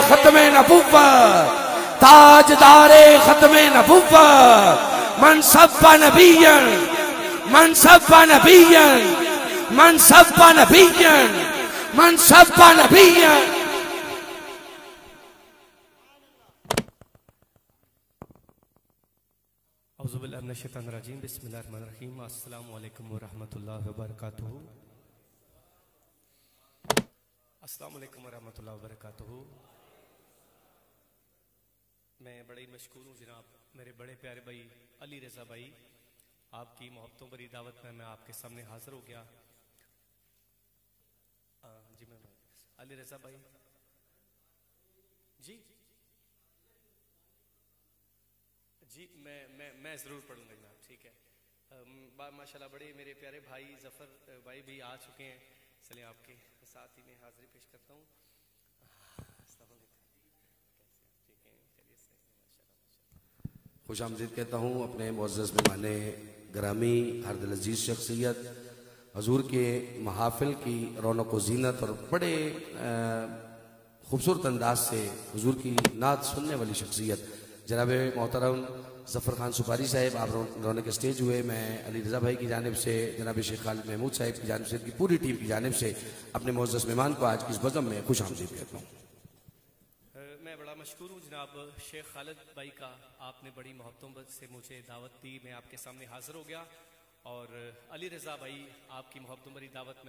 ختم نبوت تاجدار ختم نبوت من سب نبیا من سب نبیا من سب نبیا من سب نبیا اعوذ باللہ من الشیطان الرجیم بسم اللہ الرحمن الرحیم السلام علیکم ورحمۃ اللہ وبرکاتہ السلام علیکم ورحمۃ اللہ وبرکاتہ میں بڑے مشکور ہوں جناب میرے بڑے پیارے بھائی علی رضا بھائی آپ کی محبتوں بری دعوت میں آپ کے سامنے حاضر ہو گیا جی میں علی رضا بھائی جی جی میں ضرور پڑھوں گا جناب ٹھیک ہے ماشاءاللہ بڑے میرے پیارے بھائی ظفر بھائی بھی آ چکے ہیں چلیں آپ کے ساتھ ہی میں حاضری پیش کرتا ہوں السلام علیکم ٹھیک ہے خوش آمدید کہتا ہوں اپنے معزز مہمان گرامی ہر دل عزیز شخصیت حضور کے محافل کی رونق و زینت اور بڑے خوبصورت انداز سے حضور کی نعت سننے والی شخصیت جناب محترم ظفر خان سپاری صاحب آپ رونے کے سٹیج ہوئے میں علی رضا بھائی کی جانب سے جناب شیخ خالد محمود صاحب کی جانب سے کی پوری ٹیم کی جانب سے اپنے معزز مہمان کو آج کی اس بزم میں خوش آمدید کہتا ہوں میں بڑا مشکور ہوں جناب شیخ خالد بھائی کا آپ نے بڑی محبتوں سے مجھے دعوت دی میں آپ کے سامنے حاضر ہو گیا اور علی رضا بھائی آپ کی محبتوں بری دعوت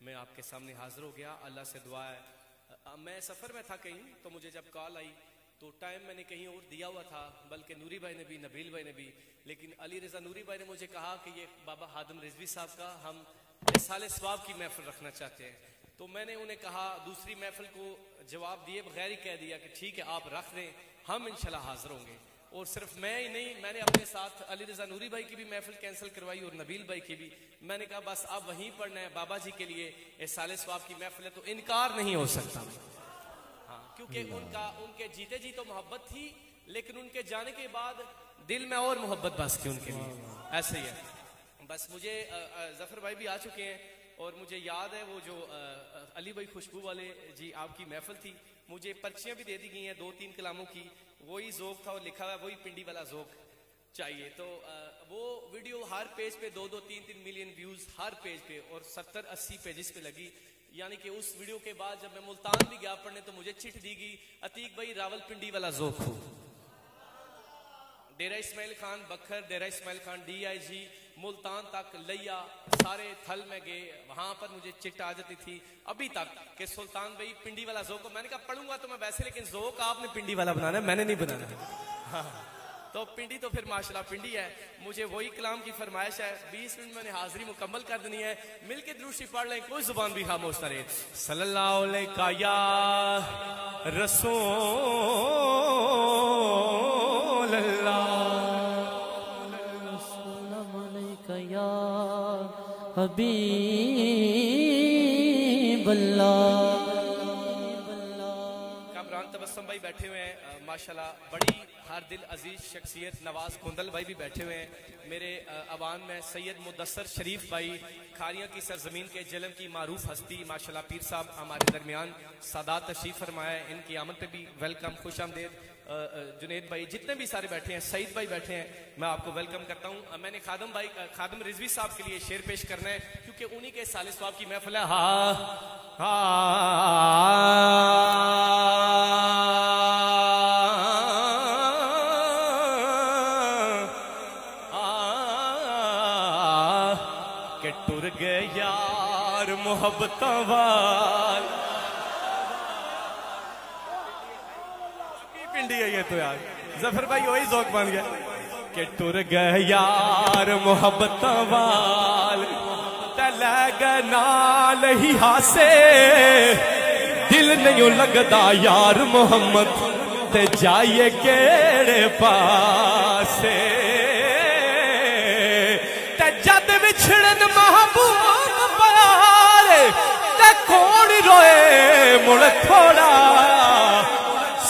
میں آپ کے سامنے حاضر ہو گیا اللہ سے دعا ہے میں سفر میں تھا کہیں تو مجھے جب کال آئی تو ٹائم میں نے کہیں اور دیا ہوا تھا بلکہ نوری بھائی نے بھی نبیل بھائی نے بھی لیکن علی رضا نوری بھائی نے مجھے کہا کہ یہ بابا ہادم رضوی صاحب کا ہم سال ثواب کی محفل رکھنا چاہتے ہیں تو میں نے انہیں کہا دوسری محفل کو جواب دیے بغیر ہی کہہ دیا کہ ٹھیک ہے آپ رکھ دیں ہم انشاءاللہ حاضر ہوں گے اور صرف میں ہی نہیں میں نے اپنے ساتھ علی رضا نوری بھائی کی بھی محفل کینسل کروائی اور نبیل بھائی کی بھی میں نے کہا بس آپ وہیں پڑھنا ہے بابا جی کے لیے اس سال ثواب کی محفل ہے تو انکار نہیں ہو سکتا کیونکہ ان کے جیتے جی تو محبت تھی لیکن ان کے جانے کے بعد دل میں اور محبت بس کی ان کے لیے ایسے ہی ہے بس مجھے ظفر بھائی بھی آ چکے ہیں اور مجھے یاد ہے وہ جو علی بھائی خوشبو والے جی آپ کی محفل تھی مجھے پرچیاں بھی دے دی گئی ہیں 2-3 کلاموں کی وہی ذوق تھا اور لکھا ہوا وہی پنڈی والا ذوق چاہیے تو وہ ویڈیو ہر پیج پہ 2-3 ملین ویوز ہر پیج پہ اور 70-80 پیجز پہ لگی یعنی کہ اس ویڈیو کے بعد جب میں ملتان بھی گیا پڑھنے تو مجھے چٹ دی گئی عتیق بھائی راول پنڈی والا ذوق ہو ڈیرہ اسماعیل خان بکھر ڈیرہ اسماعیل خان DIG ملتان تک لیا سارے تھل میں گئے وہاں پر مجھے چٹ آ جاتی تھی ابھی تک کہ سلطان بھائی پنڈی والا ذوق ہو میں نے کہا پڑھوں گا تو میں ویسے لیکن ذوق آپ نے پنڈی والا بنانا ہے میں نے نہیں بنانا تو پنڈی تو پھر ماشاءاللہ پنڈی ہے مجھے وہی کلام کی فرمائش ہے 20 منٹ میں نے حاضری مکمل کر دینی ہے مل کے درود شریف پڑھ لیں کوئی زبان بھی خاموش نہ رہے صلی اللہ علیہ یا رسول اللہ السلام علیکہ یا حبیب اللہ کامران تبسم بھائی بیٹھے ہوئے ہیں ماشاءاللہ بڑی ہر دل عزیز شخصیت نواز کندل بھائی بھی بیٹھے ہوئے ہیں میرے عوان میں سید مدثر شریف بھائی کھاریاں کی سرزمین کے جلم کی معروف ہستی ماشاءاللہ پیر صاحب ہمارے درمیان سادات تشریف فرمایا ہے ان کی آمد پہ بھی ویلکم خوش آمدید جنید بھائی جتنے بھی سارے بیٹھے ہیں سعید بھائی بیٹھے ہیں میں آپ کو ویلکم کرتا ہوں میں نے خادم رضوی صاحب کے لیے شعر پیش کرنا ہے کیونکہ انہی کے سال ثواب کی محفل ہے کہ ٹر گئے یار محبت وال پنڈی ہے یہ تو یار ظفر بھائی وہی ذوق بن گیا کہ ٹر گئے یار محبت وال تلے گئے نال ہی ہاسے دل نہیں لگدا یار محمد تے جائیے کیڑے پاسے تے جد بچھڑن محبوب پیارے تے کون روئے مڑ تھوڑا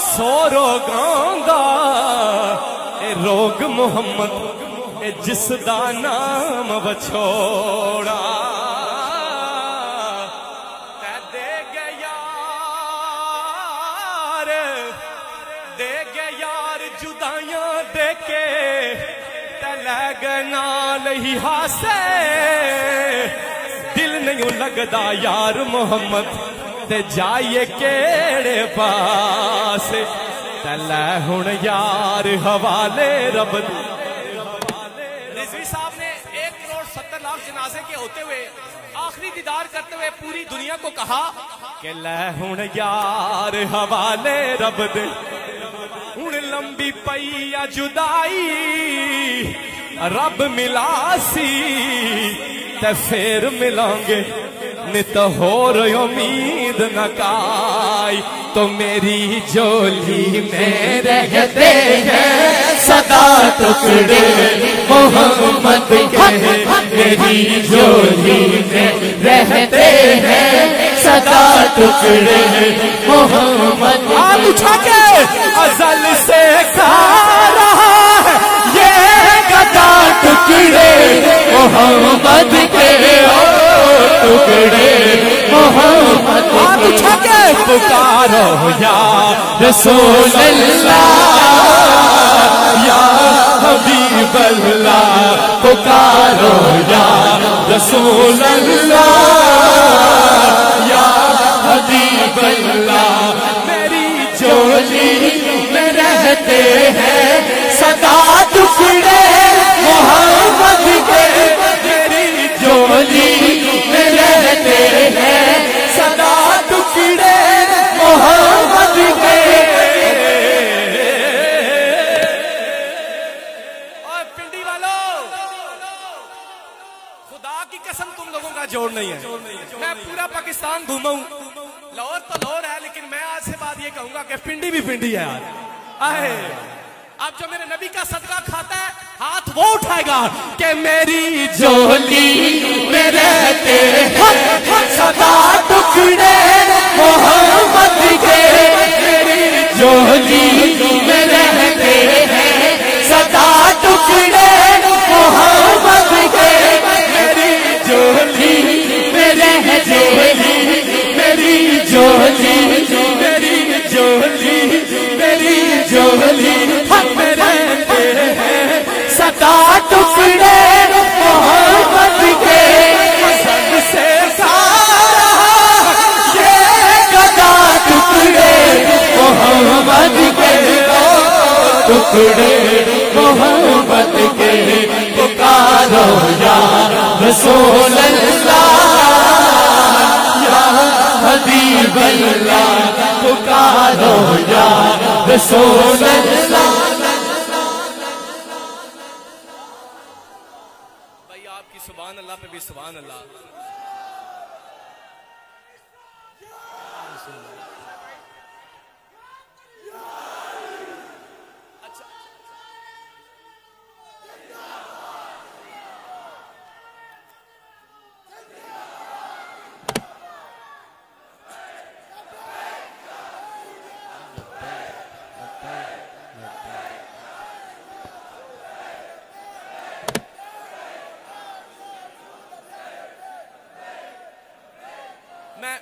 سو روگاں اے روگ محمد اے جس دا نام بچھوڑا تے دے گیا رے جدائیاں دے کے تلے گنال ہی ہاسے دل نہیں لگدا یار محمد تے جائیے کیڑے پاس تلے ہن یار حوالے رب رضوی صاحب نے 1,70,00,000 جنازے کے ہوتے ہوئے آخری دیدار کرتے ہوئے پوری دنیا کو کہا کہ لے ہن یار حوالے رب دے ہن لمبی پئی جدائی رب ملا سی تے پھر ملیں گے نت ہور امید نہ کائی تو میری جولی میں رہتے ہیں صدا ٹکڑے محمد کے میری جولی میں رہتے ہیں صدا ٹکڑے محمد آج اٹھا کے ازل سے کھا رہا ہے یہ گدا ٹکڑے محمد کے ٹکڑے محمد آج اٹھا کے پکارو یا رسول اللہ یا حبیب اللہ پکارو یا رسول اللہ یا حبیب اللہ میری جولی میں رہتے ہیں صدا ٹکڑے محمد کے میری جولی میں رہتے ہیں صدا ٹکڑے محمد کے اور پنڈی والوں خدا کی قسم تم لوگوں کا جوڑ نہیں ہے میں پورا پاکستان گھوما ہوں لاہور تو لاہور ہے لیکن میں آج سے بعد یہ کہوں گا کہ پنڈی بھی پنڈی ہے یار آئے اب جو میرے نبی کا صدقہ کھاتا ہے ہاتھ وہ اٹھائے گا کہ میری جولی میں رہتے ہیں صدا ٹکڑے محمد کے میری جولی میں رہتے ہیں صدا ٹکڑے محمد کے میری جولی میں رہتے ہیں میری جولی میری جولی میری جولی میں رہتے ہیں صدا ٹکڑے محمد کے سب سے سارا یہ گدا ٹکڑے محمد کے ٹکڑے محمد کے پکارو یا رسول اللہ یا حبیب اللہ پکارو یا رسول اللہ بھائی آپ کی سبحان اللہ پہ بھی سبحان اللہ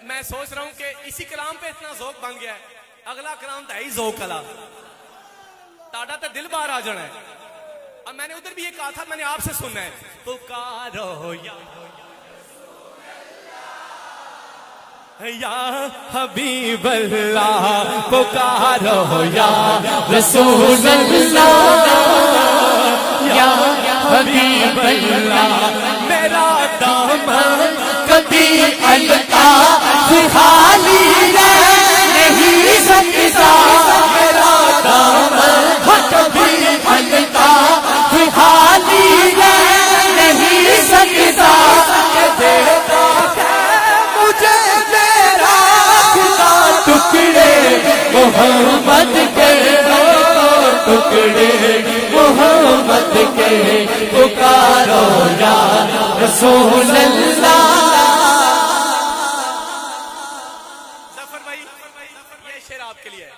میں سوچ رہا ہوں کہ اسی کلام پہ اتنا ذوق بن گیا ہے اگلا کلام تو ہے ہی ذوق کلا تاڑا تو دل باہر آ جانا ہے اب میں نے ادھر بھی یہ کہا تھا میں نے آپ سے سننا ہے پکارو یا حبیب اللہ پکارو یا رسول اللہ یا حبیب اللہ میرا دامن کبھی الطاف خالی نہیں سکتا میرا دامن کبھی الطاف خالی نہیں سکتا دیتا ہے مجھے میرا خدا ٹکڑے محمد کے ٹکڑے محمد کے پکارو یا رسول اللہ ظفر بھائی یہ شعر آپ کے لیے ہے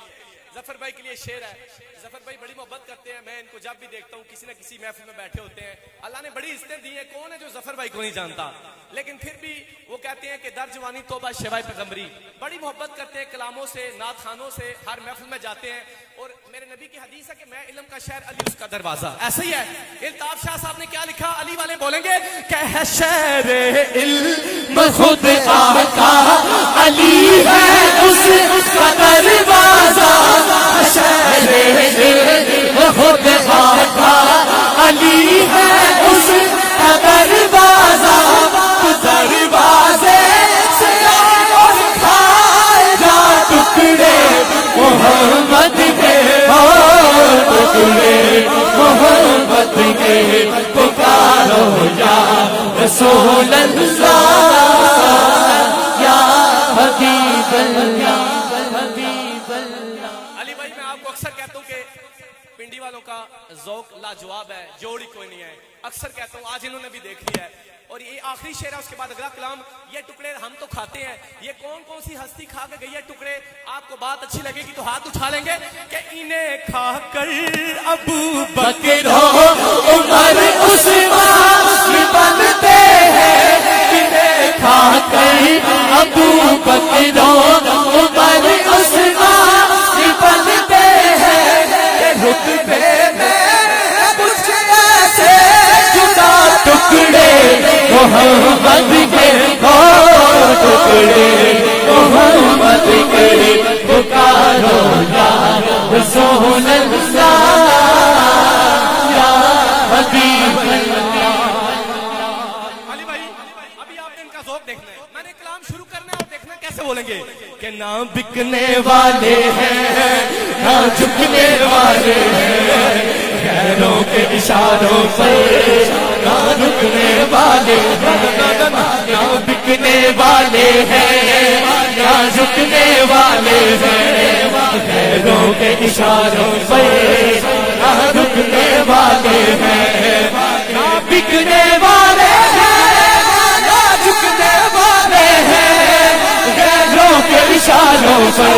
ظفر بھائی کے لیے شعر ہے. ظفر بھائی بڑی محبت کرتے ہیں, میں ان کو جب بھی دیکھتا ہوں کسی نہ کسی محفل میں بیٹھے ہوتے ہیں. اللہ نے بڑی عزتیں دی ہیں, کون ہے جو ظفر بھائی کو نہیں جانتا, لیکن پھر بھی وہ کہتے ہیں کہ در جوانی توبہ شیوائے پیغمبری. بڑی محبت کرتے ہیں کلاموں سے, نعت خانوں سے, ہر محفل میں جاتے ہیں. اور میرے نبی کی حدیث ہے کہ میں علم کا شہر, علی اس کا دروازہ. ایسا ہی ہے. الطاف شاہ صاحب نے کیا لکھا, علی والے بولیں گے کہ ہے شہر علم خود آقا علی ہے اس کا دروازہ. شہر علم خود آقا علی ہے اس کا دروازہ. دروازے سے کھائے جا ٹکڑے محمد کے, ٹکڑے محمد کے. پکارو یا رسول اللہ یا حبیب اللہ, حبیب اللہ. علی بھائی میں آپ کو اکثر کہتا ہوں کہ پنڈی والوں کا ذوق لاجواب ہے, جوڑی کوئی نہیں ہے. اکثر کہتا ہوں, آج انہوں نے بھی دیکھ لیا ہے. اور یہ آخری شعر ہے, اس کے بعد اگلا کلام. یہ ٹکڑے ہم تو کھاتے ہیں, یہ کون کون سی ہستی کھا کے گئی ہے ٹکڑے. آپ کو بات اچھی لگے گی تو ہاتھ اٹھا لیں گے کہ انہیں کھا کر ابو بکر عمر عثمان بنتے ہیں. انہیں کھا کر ابو بکر عمر عثمان بنتے ہیں. رتبے میں کچھ ایسے جدا ٹکڑے محمد کے, ٹکڑے محمد کے. پکارو یا رسول اللہ یا حبیب اللہ. علی بھائی ابھی آپ نے ان کا ذوق دیکھنا ہے, میں نے کلام شروع کرنا ہے اور دیکھنا کیسے بولیں گے کہ نہ بکنے والے ہیں نہ جھکنے والے ہیں, غیروں کے اشاروں پر نہ رکنے والے ہیں. نہ بکنے والے ہیں نہ جھکنے والے ہیں, غیروں کے اشاروں پر نہ رکنے والے ہیں. نہ بکنے والے ہیں نہ جھکنے والے ہیں, غیروں کے اشاروں پر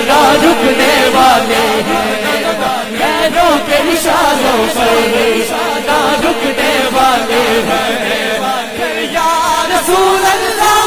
نہ رکنے والے ہیں. غیروں کے اشاروں پر نہ رکنے والے ہیں. یا رسول اللہ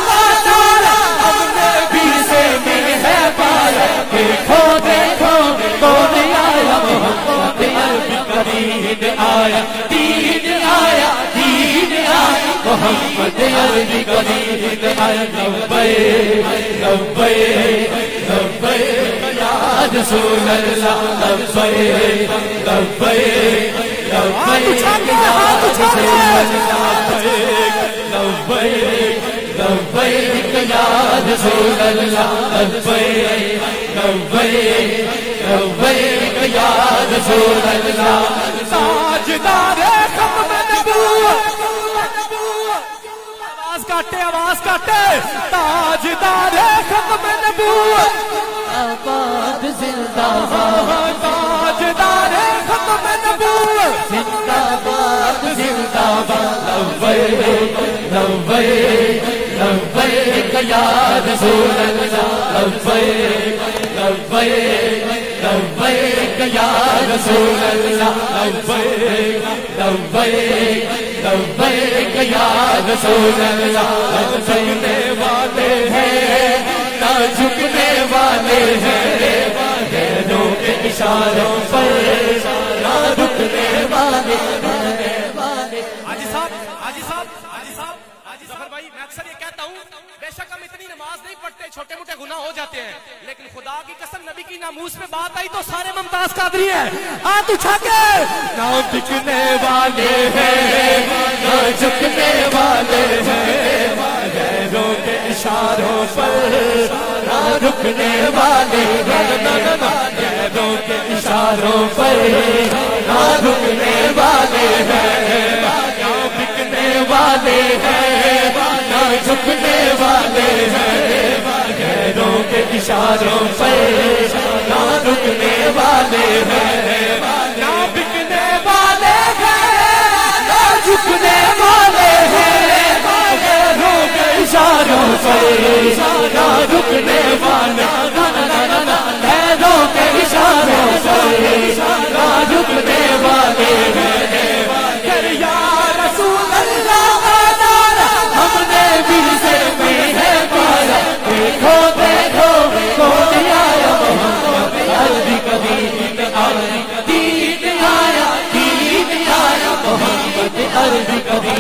ہم نے بھی سے مل ہے پایا. دیکھو دیکھو کون آیا, محمد عربی کا دین آیا, دین آیا, دین آیا, محمد عربی کا دین آیا. لبیک لبیک لبیک یا رسول اللہ, لبیک لبیک لبیک یا رسول اللہ, لبیک لبیک یا رسول اللہ, لبیک لبیک لبیک یا رسول اللہ. تاجدار ختم نبوت, آواز کاٹے آواز کاٹے, تاجدار ختم نبوت آباد زندہ باد. تاجدار ختم نبوت زندہ باد زندہ باد. لبیک لبیک لبیک یا رسول اللہ, لبیک لبیک لبیک یا رسول اللہ, لبیک لبیک لبیک یا رسول اللہ. جھکنے والے ہیں نہ جھکنے والے ہیں, غیروں کے اشاروں پر نہ رکنے والے ہیں. حاجی صاحب حاجی صاحب حاجی صاحب حاجی ظفر بھائی, میں اکثر یہ کہتا ہوں بے شک ہم اتنی نماز نہیں پڑھتے, چھوٹے موٹے گناہ ہو جاتے ہیں, لیکن خدا کی قسم نبی کی ناموس میں بات آئی تو سارے ممتاز قادری ہیں. ہاتھ اٹھا کے نہ بکنے والے ہیں نہ جھکنے والے ہیں, غیروں کے اشاروں پر نہ رکنے والے ہیں. غیروں کے اشاروں پر نہ رکنے والے ہیں. نہ بکنے والے ہیں نہ جھکنے والے ہیں, غیروں کے اشاروں پر نہ رکنے والے ہیں. نہ بکنے والے ہیں نہ جھکنے والے ہیں, غیروں کے اشاروں پر نہ رکنے والے, غیروں کے اشاروں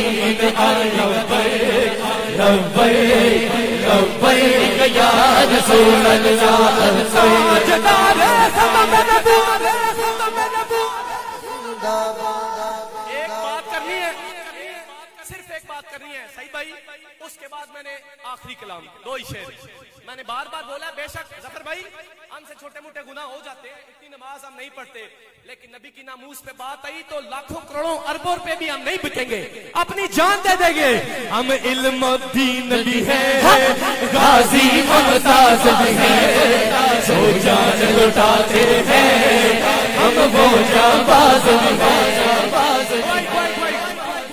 امین آئے لبیک لبیک لبیک یا رسول اللہ تاجدار ختم نبوت ایک بات کرنی ہے صرف ایک بات کرنی ہے سعید بھائی اس کے بعد میں نے آخری کلام دو ہی شعر میں نے بار بار بولا بے شک ظفر بھائی ہم سے چھوٹے موٹے گناہ ہو جاتے ہیں اتنی نماز ہم نہیں پڑھتے لیکن نبی کی ناموس پہ بات آئی تو لاکھوں کروڑوں اربوں روپے بھی ہم نہیں بکیں گے اپنی جان دے دیں گے ہم علم الدین بھی ہیں غازی ممتاز بھی ہیں جو جان لٹاتے ہیں ہم وہ جانباز بھی ہیں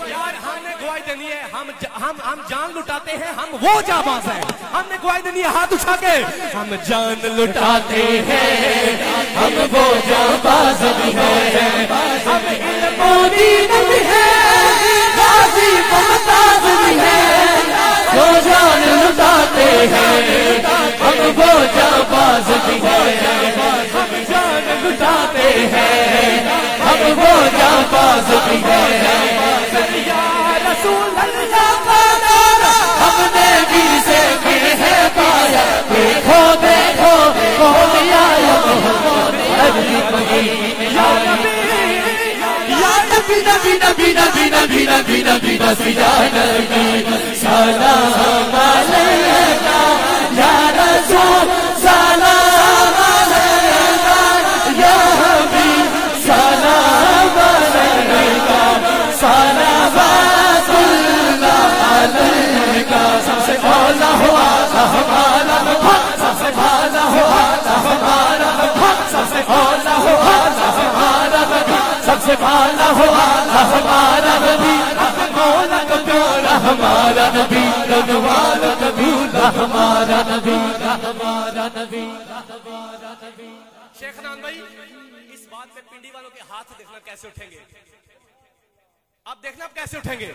یار ہم نے گواہی دینی ہے ہم جان لٹاتے ہیں ہم وہ جانباز ہیں ہم نے گواہی دینی ہے ہاتھ اٹھا کے ہم جان لٹاتے ہیں ہم وہ جانباز بھی ہیں ہم علم الدین بھی ہیں غازی ممتاز بھی ہیں جو جان لٹاتے ہیں ہم وہ جانباز بھی ہیں ہم جان لٹاتے ہیں ہم وہ جانباز بھی ہیں یا رسول اللہ کا نعرہ ہم نے بھی سے بھی ہے پایا دیکھو دیکھو کون آیا محمد یا نبی نبی نبی نبی نبی نبی نبی نبی نبی یا نبی سلام علیکہ یا رسول سلام علیکہ یا حبیب سلام علیکہ صلوات اللہ علیکہ سب سے اولا ہوا ہمارا حق سب سے اولا ہوا ہمارا حق سب سے اولا ہوا ہمارا سب سے اولا ہوا ہمارا نبی مولا کا پیارا ہمارا نبی رنوال قبول ہمارا نبی ہمارا نبی ہمارا نبی شیخ نان بھائی اس بات پہ پنڈی والوں کے ہاتھ دیکھنا کیسے اٹھیں گے اب دیکھنا اب کیسے اٹھیں گے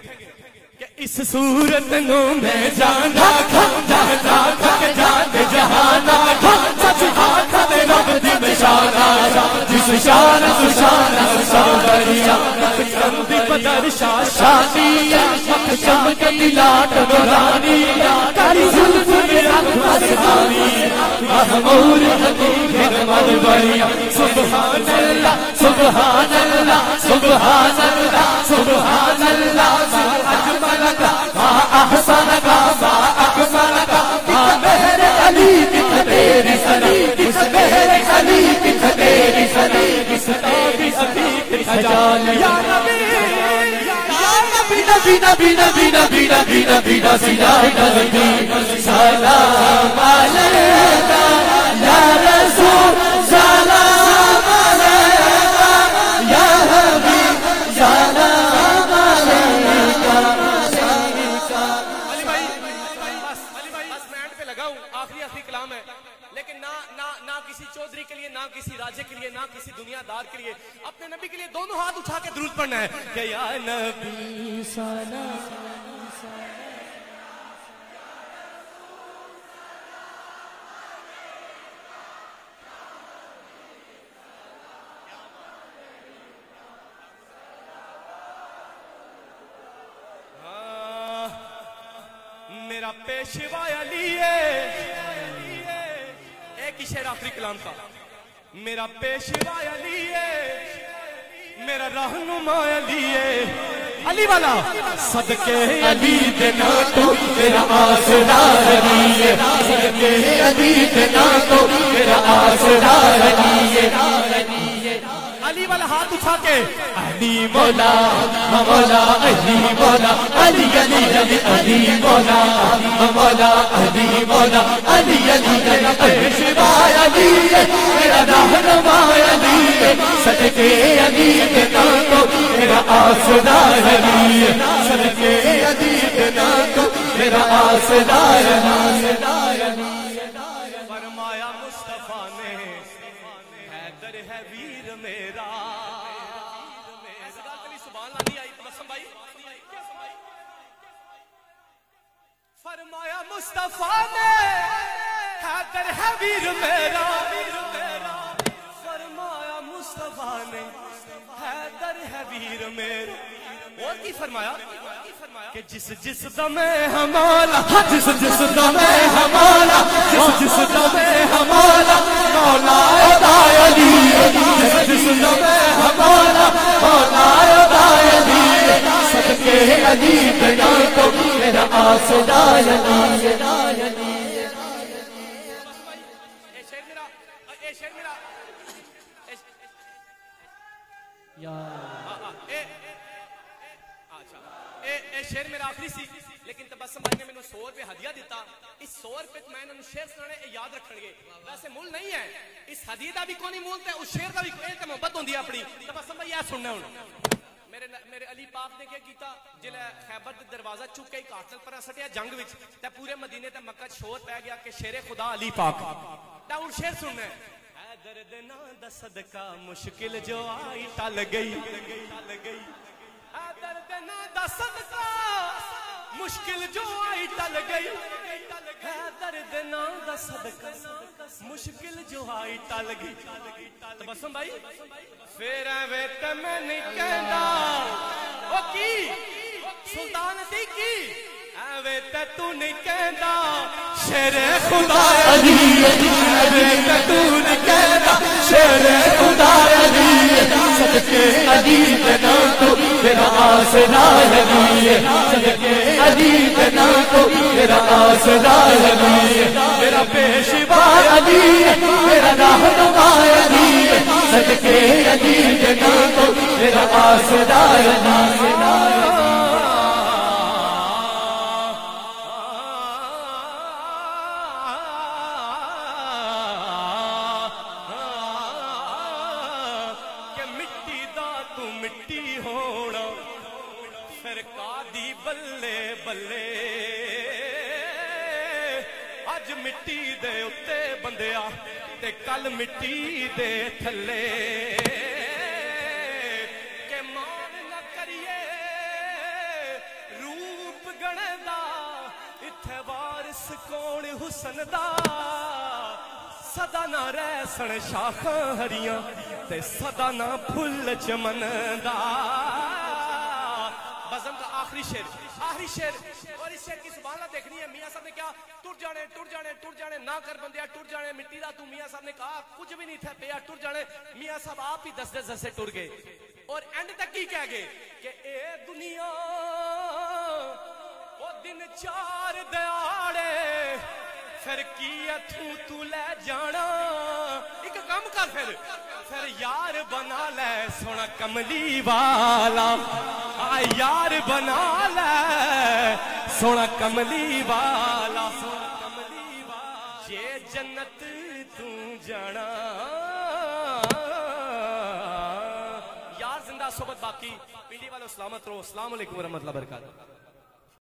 کہ اس صورت نو میں جانا جانا جان جہانا سچ ہاتھ میں رب دی بشارہ جس شان سشانہ ساوریا چند بدر شاشانیا چمک لاٹ نورانی کاری زلف میں رکھ مسانی محمور حقیق مروریا سبحان اللہ سبحان اللہ سبحان اللہ سبحان اللہ اجمل کا احسن کا اکمل کا مہر علی کی تیری سنی کس مہر علی کی تیری سنی کس تیری سنی خجال یا نبی نبی نبی نبی نبی نبی نبی نبی نبی سلام علیکہ یا رسول سلام علیکہ یا حبیب سلام علیکہ علی بھائی بس میں اینڈ پہ لگا ہوں آخری کلام ہے لیکن نہ کسی چودھری کے لیے نہ کسی راجے کے لیے نہ کسی دنیا دار کے لیے اپنے نبی کے لیے دونوں ہاتھ اٹھا کے درود پڑھنا ہے کہ یا نبی سلام میرا پیشوا علی ہے ایک ہی شعر آخری کلام کا میرا پیشوا علی ہے میرا رہنما علی ہے علی والا صدقے علی دینا تو میرا آسرا علی ہے صدقے علی دینا تو میرا آسرا علی ہے علی والا ہاتھ اٹھا کے علی مولا مولا علی مولا علی علی علی علی مولا مولا علی مولا علی علی علی پیشوا علی میرا رہنما علی صدقے علی دینا تو میرا آسرا علی صدقے علی دینا تو میرا آسرا علی فرمایا مصطفیٰ نے حیدر ہے ویر میرا سبحان اللہ نہیں آئی قسم بھائی فرمایا مصطفیٰ نے حیدر ہے ویر میرا فرمایا مصطفیٰ نے حیدر ہے ویر میرا اور کی فرمایا کہ جس جس دمے ہمالا جس جس دمے ہمالا جس دمے ہمالا مولا علی جس جس دمے ہمالا مولا علی صدقے علی بنا تو میرا آسرا علی شیر میرا آخری سی لیکن تبسم بھائی نے میں 100 روپے ہدیہ دیتا اس 100 روپے میں انہوں شیر سنانے یاد رکھن گے ویسے مول نہیں ہے اس ہدیہ دا بھی کونی مول تے اس شیر دا بھی ایک محبت ہوندی ہے اپنی تبسم بھائی یہ سننا ہن میرے علی پاک نے کیا کیتا جلے خیبر دے دروازہ چک کے قاتل پر سٹیا جنگ وچ تے پورے مدینے تے مکہ شور پہ گیا کہ شیر خدا علی پاک تے ہن شیر سننا ہے اے درد نا دا صدقہ مشکل جو آئی ٹل گئی درد نا دا صدقہ مشکل جو آئی ٹل گئی درد نا دا صدقہ مشکل جو آئی ٹل گئی تبسم بھائی پھر ایویں تے میں نہیں کہندا او کی سلطان دی کی ایویں تے تو نہیں کہندا شیر خدا علی ایویں تے تو نہیں کہندا شیر خدا علی صدقے علی بنا تو میرا آسرا علی صدقے علی بنا تو میرا آسرا علی میرا پیشوا علی میرا رہنما علی صدقے علی بنا تو میرا آسرا علی مٹی دے اتے بندیا تے کل مٹی دے تھلے کہ مان نہ کریے روپ گنے دا اتھے وارث کون حسن دا صدا نہ رہ سن شاخاں ہریاں تے صدا نہ پھل چمن دا بزم کا آخری شیر اور اس شیر کی سبحان اللہ دیکھنی ہے میاں صاحب نے کیا ٹر جانے نہ کر بندیا ٹر جانے مٹی دا تو میاں صاحب نے کہا کچھ بھی نہیں تھا پیا ٹر جانے میاں صاحب آپ ہی 10 سے ٹر گئے اور اینڈ تک کی کہہ گئے کہ اے دنیا او دن 4 دیاڑے پھر کی تو لے جانا ایک کام کر پھر یار بنا لے سونا کملی والا یار بنا لے سونا کملی والا یہ جنت تو جانا یار زندہ صحبت باقی پنڈی والے سلامت رہو السلام علیکم ورحمۃ اللہ وبرکاتہ